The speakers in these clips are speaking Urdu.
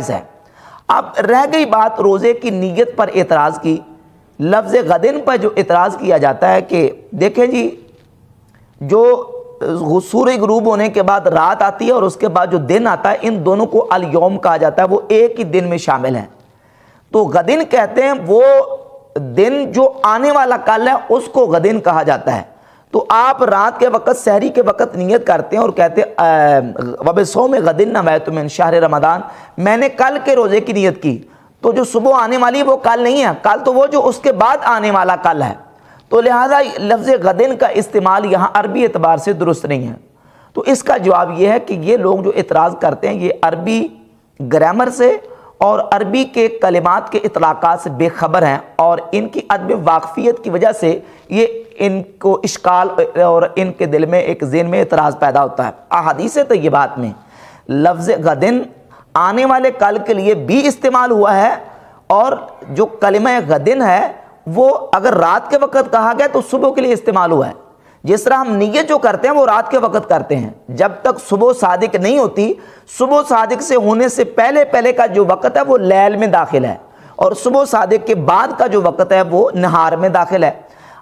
ہے۔ اب رہ گئی بات روزے کی نیت پر اعتراض کی۔ لفظ غدن پر جو اعتراض کیا جاتا ہے کہ دیکھیں جی، جو سورج غروب ہونے کے بعد رات آتی ہے اور اس کے بعد جو دن آتا ہے، ان دونوں کو الیوم کہا جاتا ہے، وہ ایک ہی دن میں شامل ہیں۔ تو غدن کہتے ہیں وہ دن جو آنے والا کل ہے، اس کو غدن کہا جاتا ہے۔ تو آپ رات کے وقت، سحری کے وقت نیت کرتے ہیں اور کہتے ہیں وبصوم غدن نویت من شہر رمضان، میں نے کل کے روزے کی نیت کی۔ تو جو صبح آنے والی وہ کل نہیں ہے، کل تو وہ جو اس کے بعد آنے والا کل ہے۔ تو لہذا لفظ غدن کا استعمال یہاں عربی اعتبار سے درست نہیں ہے۔ تو اس کا جواب یہ ہے کہ یہ لوگ جو اعتراض کرتے ہیں، یہ عربی گرامر سے اور عربی کے کلمات کے اطلاقات سے بے خبر ہیں، اور ان کی عدم واقفیت کی وجہ سے یہ ان کو اشکال اور ان کے دل میں ایک ذہن میں اعتراض پیدا ہوتا ہے۔ احادیث طیبات میں لفظ غدن آنے والے کل کے لیے بھی استعمال ہوا ہے، اور جو کلمہ غدن ہے وہ اگر رات کے وقت کہا گیا تو صبح کے لیے استعمال ہوا ہے۔ جس طرح ہم نیت جو کرتے ہیں وہ رات کے وقت کرتے ہیں، جب تک صبح صادق نہیں ہوتی، صبح صادق سے ہونے سے پہلے کا جو وقت ہے وہ لیل میں داخل ہے، اور صبح صادق کے بعد کا جو وقت ہے وہ نہار میں داخل ہے۔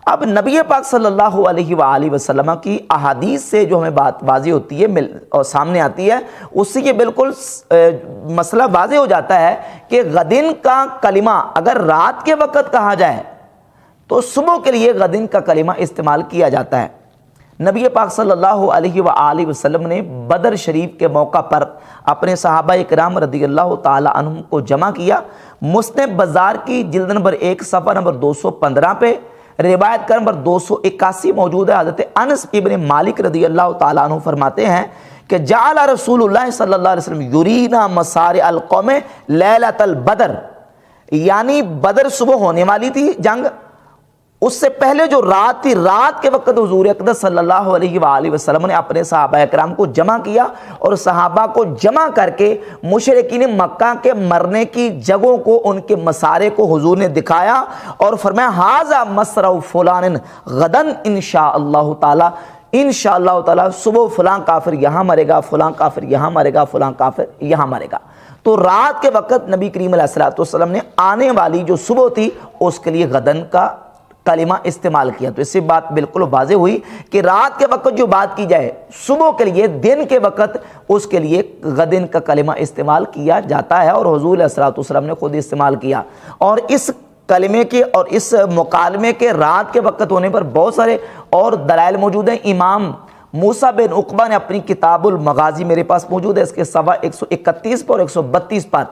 اب نبی پاک صلی اللہ علیہ وآلہ وسلم کی احادیث سے جو ہمیں بات واضح ہوتی ہے اور سامنے آتی ہے، اس سے یہ بالکل مسئلہ واضح ہو جاتا ہے کہ غدن کا کلمہ اگر رات کے وقت کہا جائے تو صبح کے لیے غدن کا کلمہ استعمال کیا جاتا ہے۔ نبی پاک صلی اللہ علیہ وآلہ وسلم نے بدر شریف کے موقع پر اپنے صحابہ اکرام رضی اللہ تعالی عنہم کو جمع کیا۔ مسند بزار کی جلد نمبر 1 صفحہ نمبر 215 پہ روایت کا نمبر 281 موجود ہے۔ حضرت انس ابن مالک رضی اللہ تعالیٰ عنہ فرماتے ہیں کہ جعل رسول اللہ صلی اللہ علیہ وسلم یرینا مسارع القوم لیلۃ البدر، یعنی بدر صبح ہونے والی تھی جنگ، اس سے پہلے جو رات تھی، رات کے وقت حضور اقدس صلی اللہ علیہ وآلہ وسلم نے اپنے صحابہ اکرام کو جمع کیا، اور صحابہ کو جمع کر کے مشرکین مکہ کے مرنے کی جگہوں کو، ان کے مسارے کو حضور نے دکھایا اور فرمایا ھذا مسرع فلان غدن انشاءاللہ تعالی، انشاءاللہ تعالی صبح فلاں کافر یہاں مرے گا، فلاں کافر یہاں مرے گا، فلاں کافر یہاں مرے گا۔ تو رات کے وقت نبی کریم علیہ الصلوۃ والسلام نے آنے والی جو صبح تھی اس کے لیے غدن کا کلمہ استعمال کیا۔ تو اس سے بات بالکل واضح ہوئی کہ رات کے وقت جو بات کی جائے، صبح کے لیے، دن کے وقت، اس کے لیے غدن کا کلمہ استعمال کیا جاتا ہے، اور حضور علیہ الصلوۃ والسلام نے خود استعمال کیا۔ اور اس کلمے کے اور اس مکالمے کے رات کے وقت ہونے پر بہت سارے اور دلائل موجود ہیں۔ امام موسیٰ بن عقبہ نے اپنی کتاب المغازی میرے پاس موجود ہے، اس کے صفحہ 131 پر اور 132 پر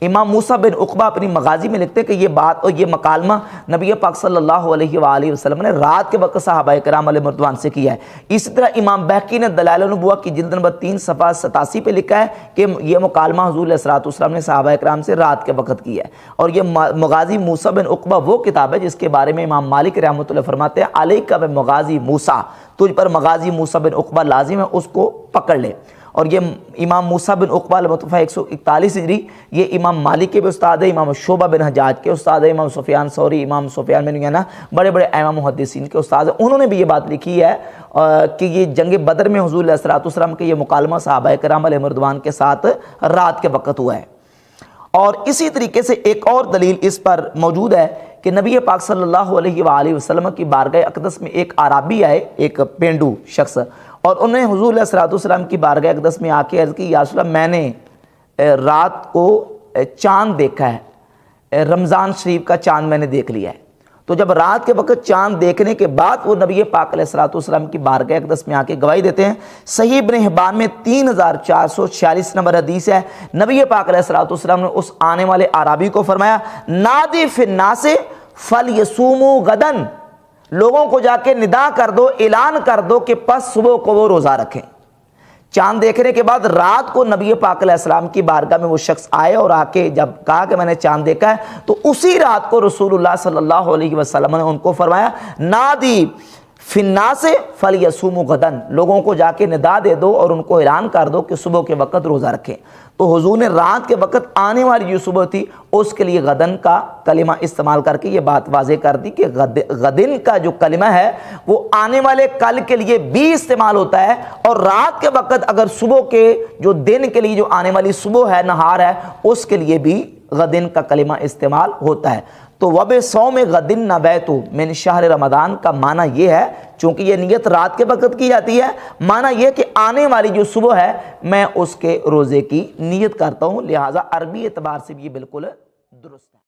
امام موسیٰ بن عقبہ اپنی مغازی میں لکھتے ہیں کہ یہ بات اور یہ مکالمہ نبی پاک صلی اللہ علیہ وآلہ وسلم نے رات کے وقت صحابہ کرام علیہ مردوان سے کیا ہے۔ اسی طرح امام بہقی نے دلائل النبوہ کی جلد نمبر 3 صفحہ 87 پہ لکھا ہے کہ یہ مکالمہ حضور علیہ الصلوۃ والسلام نے صحابہ کرام سے رات کے وقت کیا ہے۔ اور یہ مغازی موسیٰ بن عقبہ وہ کتاب ہے جس کے بارے میں امام مالک رحمۃ اللہ فرماتے ہیں علیک بمغازی موسیٰ، تجھ پر مغازی موسیٰ بن عقبہ لازم ہے، اس کو پکڑ لے۔ اور یہ امام موسیٰ بن عقبہ المتوفی 141 ہجری، یہ امام مالک کے بھی استاد ہے، امام شعبہ بن حجاج کے استاد ہے، امام سفیان ثوری، امام سفیان بن عیینہ، بڑے بڑے امام محدثین کے استاد ہیں۔ انہوں نے بھی یہ بات لکھی ہے کہ یہ جنگ بدر میں حضور علیہ الصلوۃ والسلام کے یہ مکالمہ صحابہ کرام علیہ رضوان کے ساتھ رات کے وقت ہوا ہے۔ اور اسی طریقے سے ایک اور دلیل اس پر موجود ہے کہ نبی پاک صلی اللہ علیہ وآلہ وسلم کی بارگاہ اقدس میں ایک عربی آئے، ایک پینڈو شخص، اور انہوں نے حضور علیہ الصلوۃ والسلام کی بارگاہ اقدس میں آ کے عرض کی یا رسول اللہ، میں نے رات کو چاند دیکھا ہے، رمضان شریف کا چاند میں نے دیکھ لیا ہے۔ تو جب رات کے وقت چاند دیکھنے کے بعد وہ نبی پاک علیہ الصلوۃ والسلام کی بارگاہ اقدس میں آ کے گواہی دیتے ہیں۔ صحیح ابن حبان میں 3446 نمبر حدیث ہے، نبی پاک علیہ الصلوۃ والسلام نے اس آنے والے اعرابی کو فرمایا نادی فی الناس فلیصوموا غدن، لوگوں کو جا کے ندا کر دو، اعلان کر دو کہ پس صبح کو وہ روزہ رکھیں۔ چاند دیکھنے کے بعد رات کو نبی پاک علیہ السلام کی بارگاہ میں وہ شخص آئے اور آ کے جب کہا کہ میں نے چاند دیکھا ہے، تو اسی رات کو رسول اللہ صلی اللہ علیہ وسلم نے ان کو فرمایا نادی فی الناس فلیصوموا غدن، لوگوں کو جا کے ندا دے دو اور ان کو اعلان کر دو کہ صبح کے وقت روزہ رکھیں۔ تو حضور نے رات کے وقت آنے والی جو صبح تھی اس کے لیے غدن کا کلمہ استعمال کر کے یہ بات واضح کر دی کہ غدن کا جو کلمہ ہے وہ آنے والے کل کے لیے بھی استعمال ہوتا ہے، اور رات کے وقت اگر صبح کے جو دن کے لیے جو آنے والی صبح ہے، نہار ہے، اس کے لیے بھی غدن کا کلمہ استعمال ہوتا ہے۔ تو وَبِصَوْمِ غَدٍ نَوَیْتُ من شہر رمضان کا معنی یہ ہے، چونکہ یہ نیت رات کے وقت کی جاتی ہے، معنی یہ کہ آنے والی جو صبح ہے میں اس کے روزے کی نیت کرتا ہوں، لہٰذا عربی اعتبار سے بھی یہ بالکل درست ہے۔